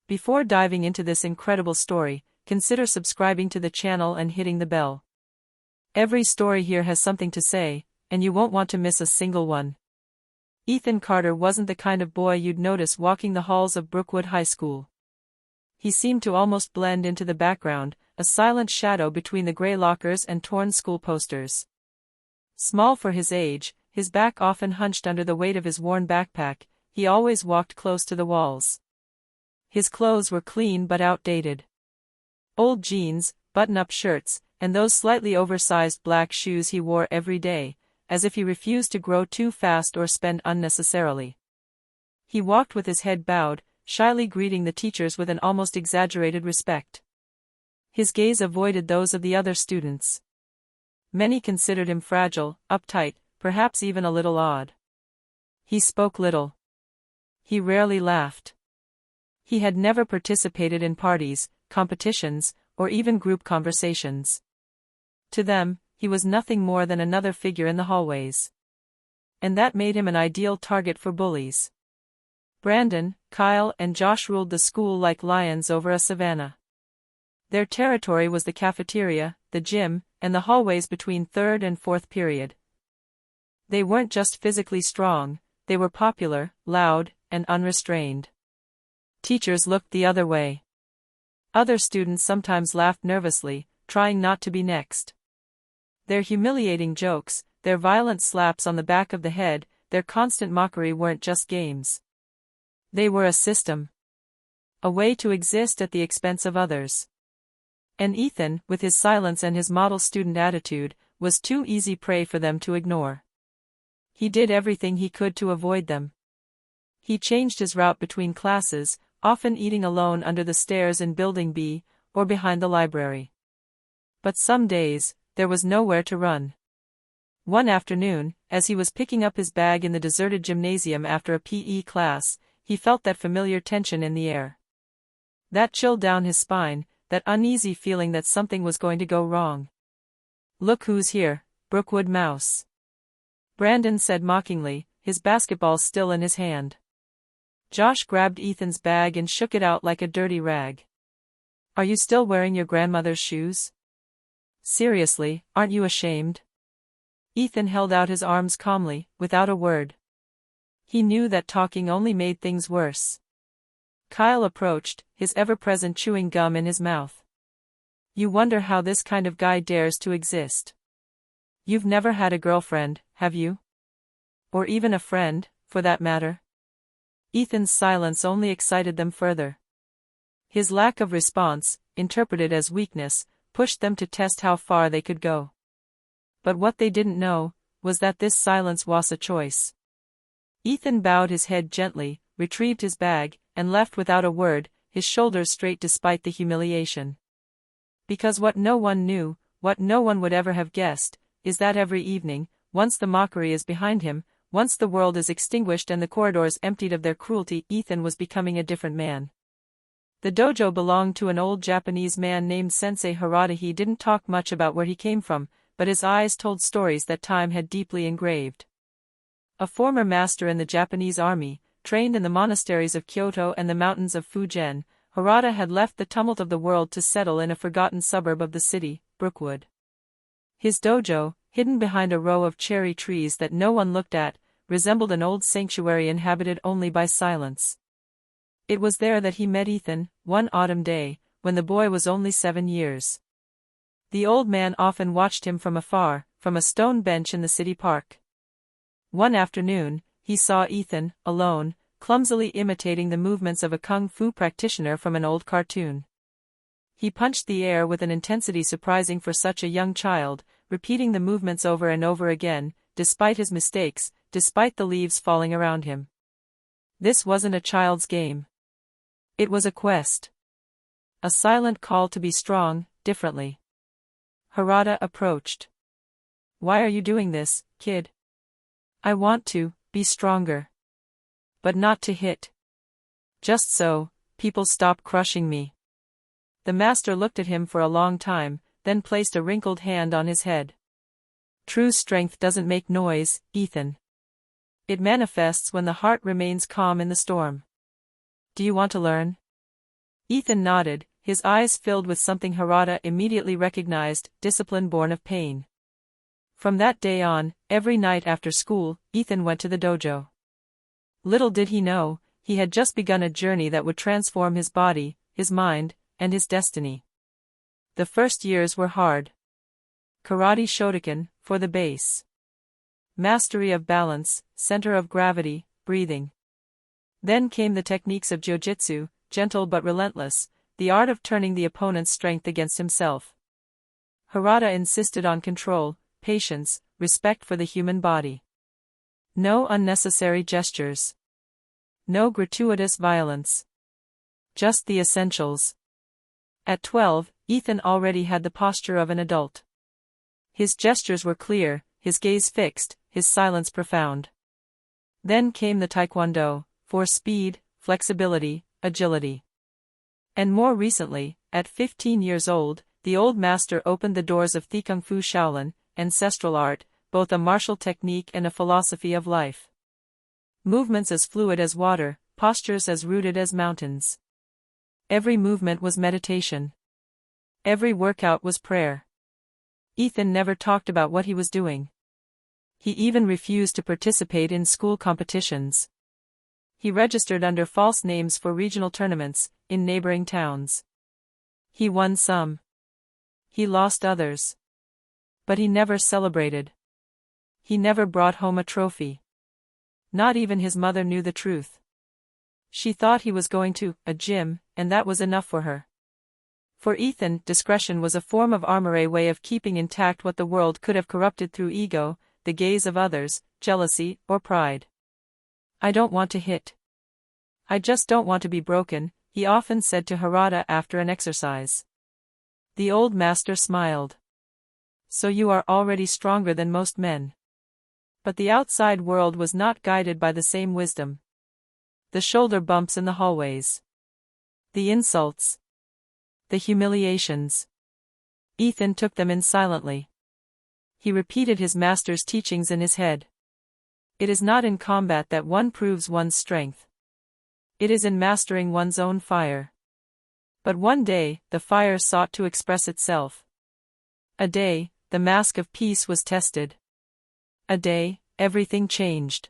Before diving into this incredible story, consider subscribing to the channel and hitting the bell. Every story here has something to say, and you won't want to miss a single one. Ethan Carter wasn't the kind of boy you'd notice walking the halls of Brookwood High School. He seemed to almost blend into the background, a silent shadow between the gray lockers and torn school posters. Small for his age, his back often hunched under the weight of his worn backpack, he always walked close to the walls. His clothes were clean but outdated. Old jeans, button-up shirts, and those slightly oversized black shoes he wore every day, as if he refused to grow too fast or spend unnecessarily. He walked with his head bowed, shyly greeting the teachers with an almost exaggerated respect. His gaze avoided those of the other students. Many considered him fragile, uptight, perhaps even a little odd. He spoke little. He rarely laughed. He had never participated in parties, competitions, or even group conversations. To them, he was nothing more than another figure in the hallways. And that made him an ideal target for bullies. Brandon, Kyle, and Josh ruled the school like lions over a savanna. Their territory was the cafeteria, the gym, and the hallways between third and fourth period. They weren't just physically strong, they were popular, loud, and unrestrained. Teachers looked the other way. Other students sometimes laughed nervously, trying not to be next. Their humiliating jokes, their violent slaps on the back of the head, their constant mockery weren't just games. They were a system. A way to exist at the expense of others. And Ethan, with his silence and his model student attitude, was too easy prey for them to ignore. He did everything he could to avoid them. He changed his route between classes, often eating alone under the stairs in Building B, or behind the library. But some days, there was nowhere to run. One afternoon, as he was picking up his bag in the deserted gymnasium after a PE class, he felt that familiar tension in the air. That chill down his spine, that uneasy feeling that something was going to go wrong. "Look who's here, Brookwood Mouse," Brandon said mockingly, his basketball still in his hand. Josh grabbed Ethan's bag and shook it out like a dirty rag. "Are you still wearing your grandmother's shoes? Seriously, aren't you ashamed?" Ethan held out his arms calmly, without a word. He knew that talking only made things worse. Kyle approached, his ever-present chewing gum in his mouth. "You wonder how this kind of guy dares to exist. You've never had a girlfriend, have you? Or even a friend, for that matter?" Ethan's silence only excited them further. His lack of response, interpreted as weakness, pushed them to test how far they could go. But what they didn't know, was that this silence was a choice. Ethan bowed his head gently, retrieved his bag, and left without a word, his shoulders straight despite the humiliation. Because what no one knew, what no one would ever have guessed, is that every evening, once the mockery is behind him, once the world is extinguished and the corridors emptied of their cruelty, Ethan was becoming a different man. The dojo belonged to an old Japanese man named Sensei Harada. He didn't talk much about where he came from, but his eyes told stories that time had deeply engraved. A former master in the Japanese army, trained in the monasteries of Kyoto and the mountains of Fujian, Harada had left the tumult of the world to settle in a forgotten suburb of the city, Brookwood. His dojo, hidden behind a row of cherry trees that no one looked at, resembled an old sanctuary inhabited only by silence. It was there that he met Ethan, one autumn day, when the boy was only 7 years. The old man often watched him from afar, from a stone bench in the city park. One afternoon, he saw Ethan, alone, clumsily imitating the movements of a kung fu practitioner from an old cartoon. He punched the air with an intensity surprising for such a young child, repeating the movements over and over again, despite his mistakes, despite the leaves falling around him. This wasn't a child's game. It was a quest. A silent call to be strong, differently. Harada approached. "Why are you doing this, kid?" "I want to be stronger. But not to hit. Just so people stop crushing me." The master looked at him for a long time, then placed a wrinkled hand on his head. "True strength doesn't make noise, Ethan. It manifests when the heart remains calm in the storm. Do you want to learn?" Ethan nodded, his eyes filled with something Harada immediately recognized: discipline born of pain. From that day on, every night after school, Ethan went to the dojo. Little did he know, he had just begun a journey that would transform his body, his mind, and his destiny. The first years were hard. Karate Shotokan, for the base. Mastery of balance, center of gravity, breathing. Then came the techniques of jiu-jitsu, gentle but relentless, the art of turning the opponent's strength against himself. Harada insisted on control, patience, respect for the human body. No unnecessary gestures. No gratuitous violence. Just the essentials. At 12, Ethan already had the posture of an adult. His gestures were clear, his gaze fixed, his silence profound. Then came the Taekwondo, for speed, flexibility, agility. And more recently, at 15 years old, the old master opened the doors of Kung Fu Shaolin, ancestral art, both a martial technique and a philosophy of life. Movements as fluid as water, postures as rooted as mountains. Every movement was meditation. Every workout was prayer. Ethan never talked about what he was doing. He even refused to participate in school competitions. He registered under false names for regional tournaments, in neighboring towns. He won some. He lost others. But he never celebrated. He never brought home a trophy. Not even his mother knew the truth. She thought he was going to a gym, and that was enough for her. For Ethan, discretion was a form of armor, a way of keeping intact what the world could have corrupted through ego, the gaze of others, jealousy, or pride. I don't want to hit. I just don't want to be broken, he often said to Harada after an exercise. The old master smiled. So you are already stronger than most men. But the outside world was not guided by the same wisdom. The shoulder bumps in the hallways. The insults. The humiliations. Ethan took them in silently. He repeated his master's teachings in his head. It is not in combat that one proves one's strength. It is in mastering one's own fire. But one day, the fire sought to express itself. A day, the mask of peace was tested. A day, everything changed.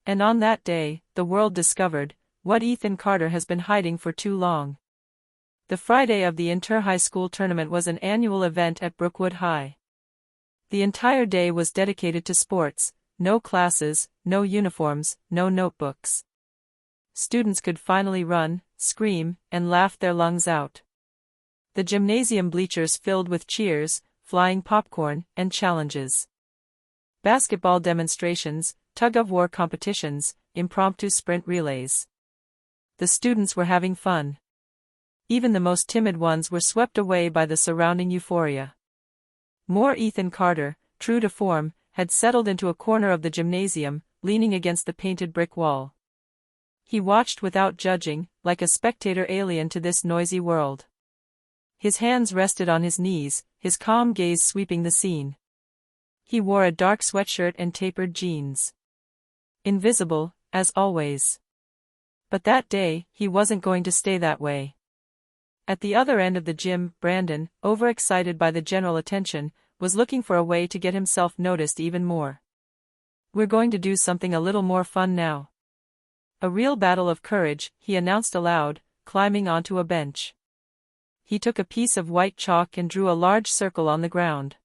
And on that day, the world discovered what Ethan Carter has been hiding for too long. The Friday of the inter-high school tournament was an annual event at Brookwood High. The entire day was dedicated to sports, no classes, no uniforms, no notebooks. Students could finally run, scream, and laugh their lungs out. The gymnasium bleachers filled with cheers, flying popcorn, and challenges. Basketball demonstrations, tug-of-war competitions, impromptu sprint relays. The students were having fun. Even the most timid ones were swept away by the surrounding euphoria. More Ethan Carter, true to form, had settled into a corner of the gymnasium, leaning against the painted brick wall. He watched without judging, like a spectator alien to this noisy world. His hands rested on his knees, his calm gaze sweeping the scene. He wore a dark sweatshirt and tapered jeans. Invisible, as always. But that day, he wasn't going to stay that way. At the other end of the gym, Brandon, overexcited by the general attention, was looking for a way to get himself noticed even more. We're going to do something a little more fun now. A real battle of courage, he announced aloud, climbing onto a bench. He took a piece of white chalk and drew a large circle on the ground.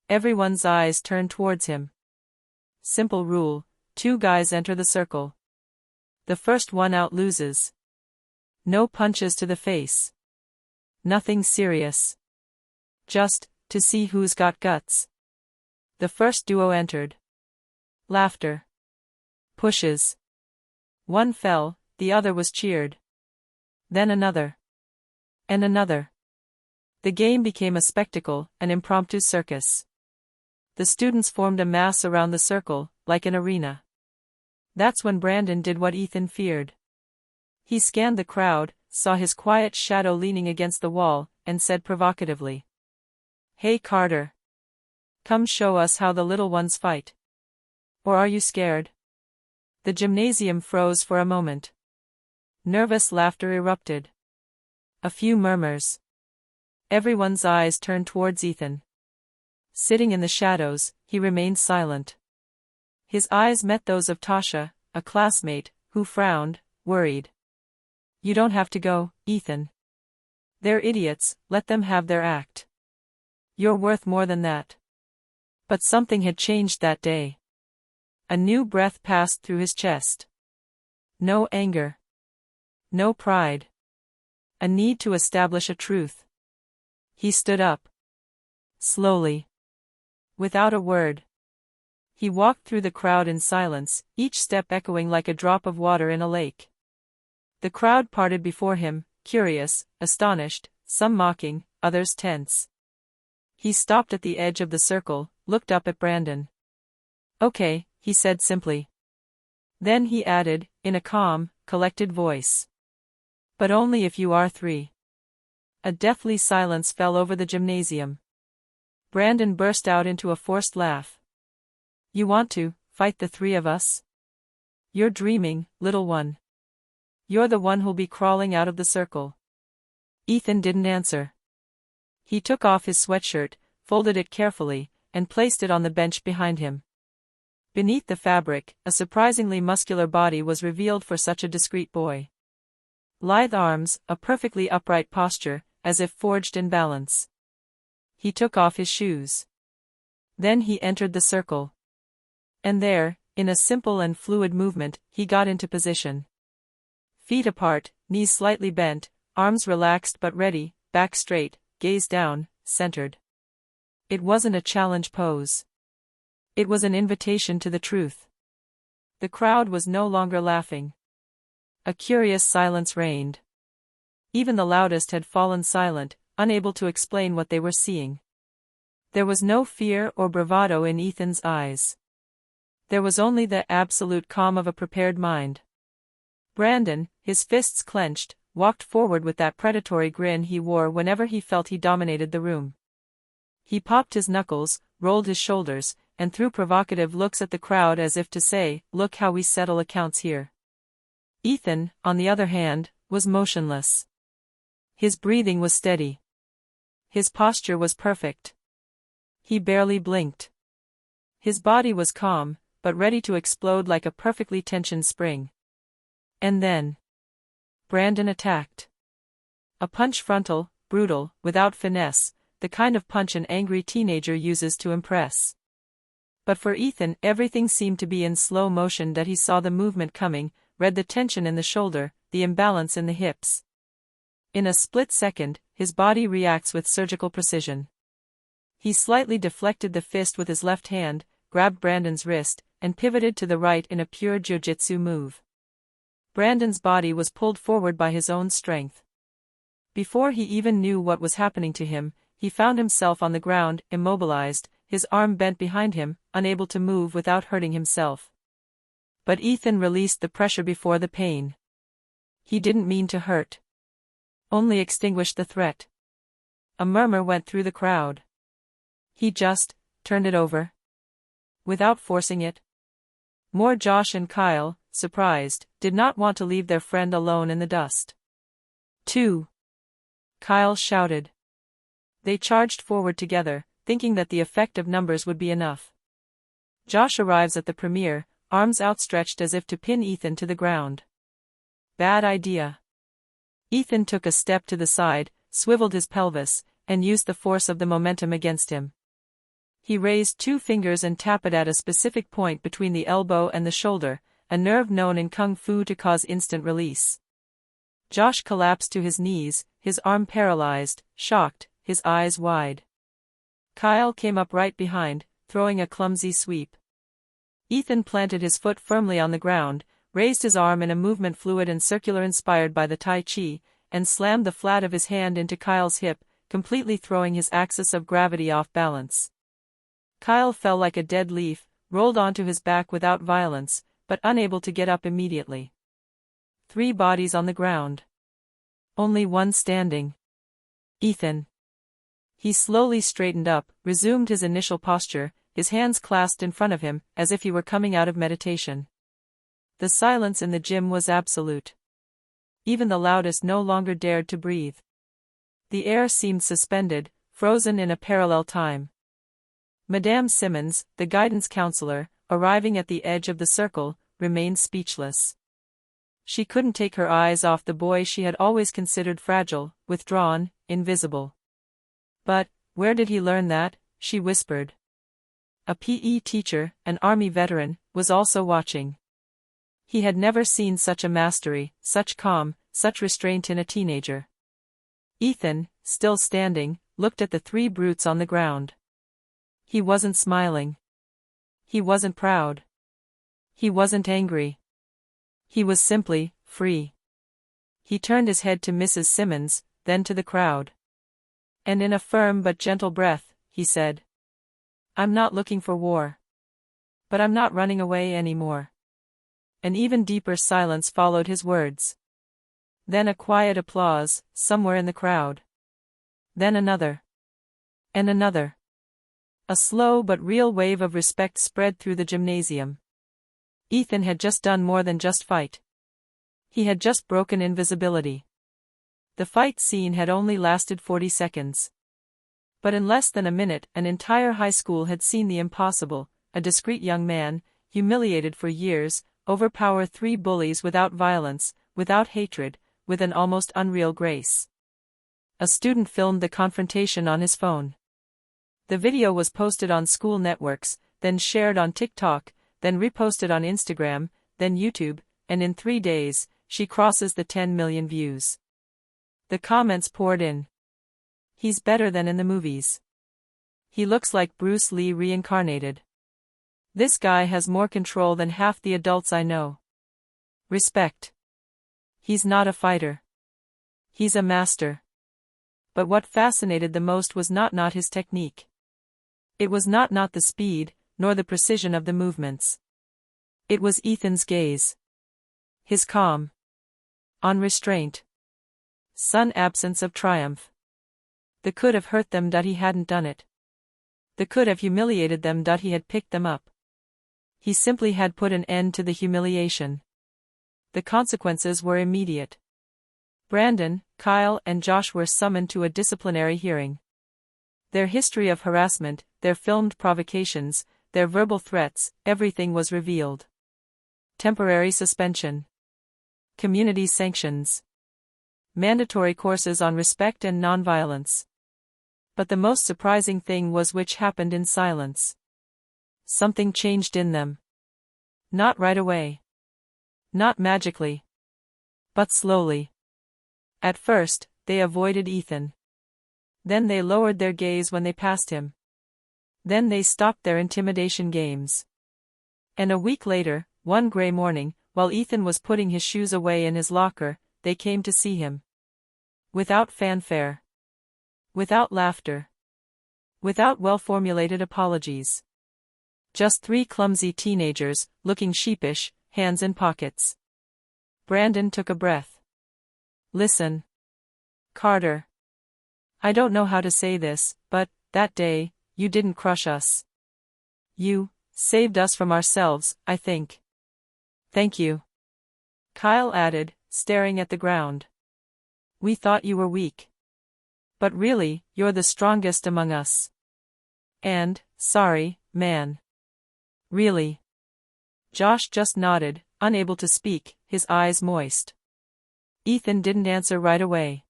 Everyone's eyes turned towards him. Simple rule: 2 guys enter the circle. The first one out loses. No punches to the face. Nothing serious. Just to see who's got guts. The first duo entered. Laughter. Pushes. One fell, the other was cheered. Then another. And another. The game became a spectacle, an impromptu circus. The students formed a mass around the circle, like an arena. That's when Brandon did what Ethan feared. He scanned the crowd, saw his quiet shadow leaning against the wall, and said provocatively, "Hey Carter. Come show us how the little ones fight. Or are you scared?" The gymnasium froze for a moment. Nervous laughter erupted. A few murmurs. Everyone's eyes turned towards Ethan. Sitting in the shadows, he remained silent. His eyes met those of Tasha, a classmate, who frowned, worried. You don't have to go, Ethan. They're idiots, let them have their act. You're worth more than that. But something had changed that day. A new breath passed through his chest. No anger. No pride. A need to establish a truth. He stood up. Slowly. Without a word. He walked through the crowd in silence, each step echoing like a drop of water in a lake. The crowd parted before him, curious, astonished, some mocking, others tense. He stopped at the edge of the circle, looked up at Brandon. Okay, he said simply. Then he added, in a calm, collected voice. But only if you are three. A deathly silence fell over the gymnasium. Brandon burst out into a forced laugh. You want to fight the three of us? You're dreaming, little one. You're the one who'll be crawling out of the circle. Ethan didn't answer. He took off his sweatshirt, folded it carefully, and placed it on the bench behind him. Beneath the fabric, a surprisingly muscular body was revealed for such a discreet boy. Lithe arms, a perfectly upright posture, as if forged in balance. He took off his shoes. Then he entered the circle. And there, in a simple and fluid movement, he got into position. Feet apart, knees slightly bent, arms relaxed but ready, back straight, gaze down, centered. It wasn't a challenge pose. It was an invitation to the truth. The crowd was no longer laughing. A curious silence reigned. Even the loudest had fallen silent, unable to explain what they were seeing. There was no fear or bravado in Ethan's eyes. There was only the absolute calm of a prepared mind. Brandon, his fists clenched, walked forward with that predatory grin he wore whenever he felt he dominated the room. He popped his knuckles, rolled his shoulders, and threw provocative looks at the crowd as if to say, look how we settle accounts here. Ethan, on the other hand, was motionless. His breathing was steady. His posture was perfect. He barely blinked. His body was calm, but ready to explode like a perfectly tensioned spring. And then Brandon attacked. A punch, frontal, brutal, without finesse, the kind of punch an angry teenager uses to impress. But for Ethan, everything seemed to be in slow motion. That he saw the movement coming, read the tension in the shoulder, the imbalance in the hips. In a split second, his body reacts with surgical precision. He slightly deflected the fist with his left hand, grabbed Brandon's wrist, and pivoted to the right in a pure jiu-jitsu move. Brandon's body was pulled forward by his own strength. Before he even knew what was happening to him, he found himself on the ground, immobilized, his arm bent behind him, unable to move without hurting himself. But Ethan released the pressure before the pain. He didn't mean to hurt. Only extinguish the threat. A murmur went through the crowd. He just turned it over. Without forcing it. More Josh and Kyle, surprised, did not want to leave their friend alone in the dust. 2. Kyle shouted. They charged forward together, thinking that the effect of numbers would be enough. Josh arrives at the premiere, arms outstretched as if to pin Ethan to the ground. Bad idea. Ethan took a step to the side, swiveled his pelvis, and used the force of the momentum against him. He raised 2 fingers and tapped it at a specific point between the elbow and the shoulder, a nerve known in kung fu to cause instant release. Josh collapsed to his knees, his arm paralyzed, shocked, his eyes wide. Kyle came up right behind, throwing a clumsy sweep. Ethan planted his foot firmly on the ground, raised his arm in a movement fluid and circular inspired by the Tai Chi, and slammed the flat of his hand into Kyle's hip, completely throwing his axis of gravity off balance. Kyle fell like a dead leaf, rolled onto his back without violence, but unable to get up immediately. 3 bodies on the ground. Only one standing. Ethan. He slowly straightened up, resumed his initial posture, his hands clasped in front of him, as if he were coming out of meditation. The silence in the gym was absolute. Even the loudest no longer dared to breathe. The air seemed suspended, frozen in a parallel time. Madame Simmons, the guidance counselor, arriving at the edge of the circle, remained speechless. She couldn't take her eyes off the boy she had always considered fragile, withdrawn, invisible. "But, where did he learn that?" she whispered. A PE teacher, an army veteran, was also watching. He had never seen such a mastery, such calm, such restraint in a teenager. Ethan, still standing, looked at the three brutes on the ground. He wasn't smiling. He wasn't proud. He wasn't angry. He was simply free. He turned his head to Mrs. Simmons, then to the crowd. And in a firm but gentle breath, he said, "I'm not looking for war. But I'm not running away anymore." An even deeper silence followed his words. Then a quiet applause, somewhere in the crowd. Then another. And another. A slow but real wave of respect spread through the gymnasium. Ethan had just done more than just fight. He had just broken invisibility. The fight scene had only lasted 40 seconds. But in less than a minute, an entire high school had seen the impossible: a discreet young man, humiliated for years, overpower three bullies without violence, without hatred, with an almost unreal grace. A student filmed the confrontation on his phone. The video was posted on school networks, then shared on TikTok, then reposted on Instagram, then YouTube, and in 3 days, she crosses the 10 million views. The comments poured in. "He's better than in the movies. He looks like Bruce Lee reincarnated. This guy has more control than half the adults I know. Respect. He's not a fighter. He's a master." But what fascinated the most was not his technique. It was not the speed, nor the precision of the movements. It was Ethan's gaze. His calm. Unrestraint. Sun absence of triumph. The could have hurt them that he hadn't done it. The could have humiliated them that he had picked them up. He simply had put an end to the humiliation. The consequences were immediate. Brandon, Kyle, and Josh were summoned to a disciplinary hearing. Their history of harassment, their filmed provocations, their verbal threats, everything was revealed. Temporary suspension. Community sanctions. Mandatory courses on respect and nonviolence. But the most surprising thing was which happened in silence. Something changed in them. Not right away. Not magically. But slowly. At first, they avoided Ethan. Then they lowered their gaze when they passed him. Then they stopped their intimidation games. And a week later, one gray morning, while Ethan was putting his shoes away in his locker, they came to see him. Without fanfare. Without laughter. Without well-formulated apologies. Just 3 clumsy teenagers, looking sheepish, hands in pockets. Brandon took a breath. "Listen. Carter. I don't know how to say this, but, that day, you didn't crush us. You saved us from ourselves, I think." "Thank you," Kyle added, staring at the ground. "We thought you were weak. But really, you're the strongest among us. And, sorry, man. Really." Josh just nodded, unable to speak, his eyes moist. Ethan didn't answer right away.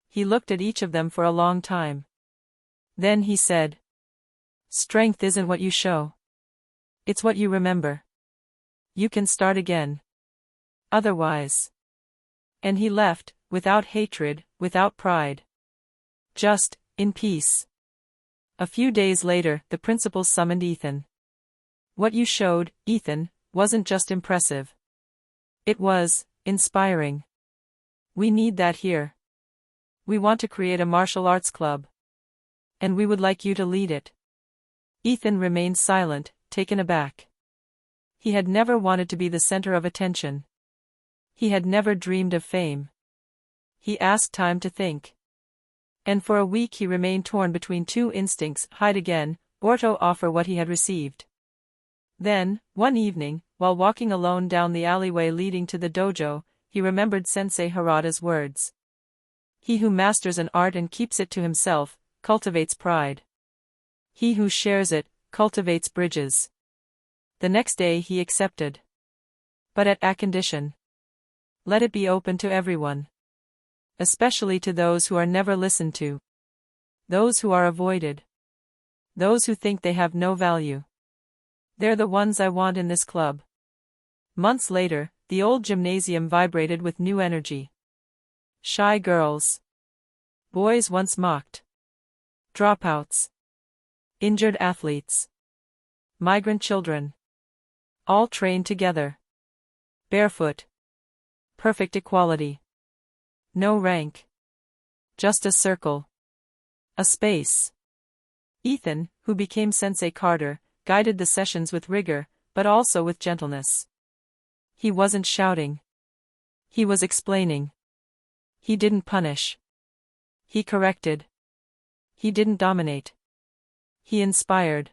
He looked at each of them for a long time. Then he said, "Strength isn't what you show. It's what you remember. You can start again. Otherwise." And he left, without hatred, without pride. Just, in peace. A few days later, the principal summoned Ethan. "What you showed, Ethan, wasn't just impressive. It was inspiring. We need that here. We want to create a martial arts club. And we would like you to lead it." Ethan remained silent, taken aback. He had never wanted to be the center of attention. He had never dreamed of fame. He asked time to think. And for a week he remained torn between 2 instincts: hide again, or to offer what he had received. Then, one evening, while walking alone down the alleyway leading to the dojo, he remembered Sensei Harada's words. He who masters an art and keeps it to himself, cultivates pride. He who shares it, cultivates bridges. The next day he accepted. But at a condition. Let it be open to everyone. Especially to those who are never listened to. Those who are avoided. Those who think they have no value. They're the ones I want in this club. Months later, the old gymnasium vibrated with new energy. Shy girls. Boys once mocked. Dropouts. Injured athletes. Migrant children. All trained together. Barefoot. Perfect equality. No rank. Just a circle. A space. Ethan, who became Sensei Carter, guided the sessions with rigor, but also with gentleness. He wasn't shouting. He was explaining. He didn't punish. He corrected. He didn't dominate. He inspired.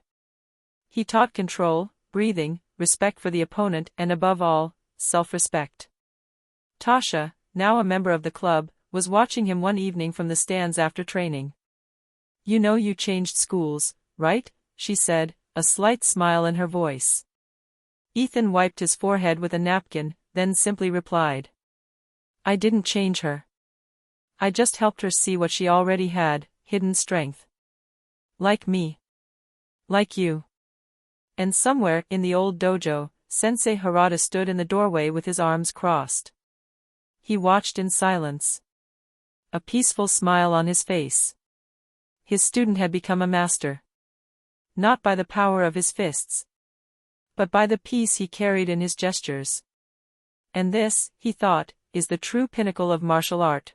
He taught control, breathing, respect for the opponent and above all, self-respect. Tasha, now a member of the club, was watching him one evening from the stands after training. "You know you changed schools, right?" she said, a slight smile in her voice. Ethan wiped his forehead with a napkin, then simply replied. "I didn't change her. I just helped her see what she already had, hidden strength. Like me. Like you." And somewhere in the old dojo, Sensei Harada stood in the doorway with his arms crossed. He watched in silence. A peaceful smile on his face. His student had become a master. Not by the power of his fists, but by the peace he carried in his gestures. And this, he thought, is the true pinnacle of martial art.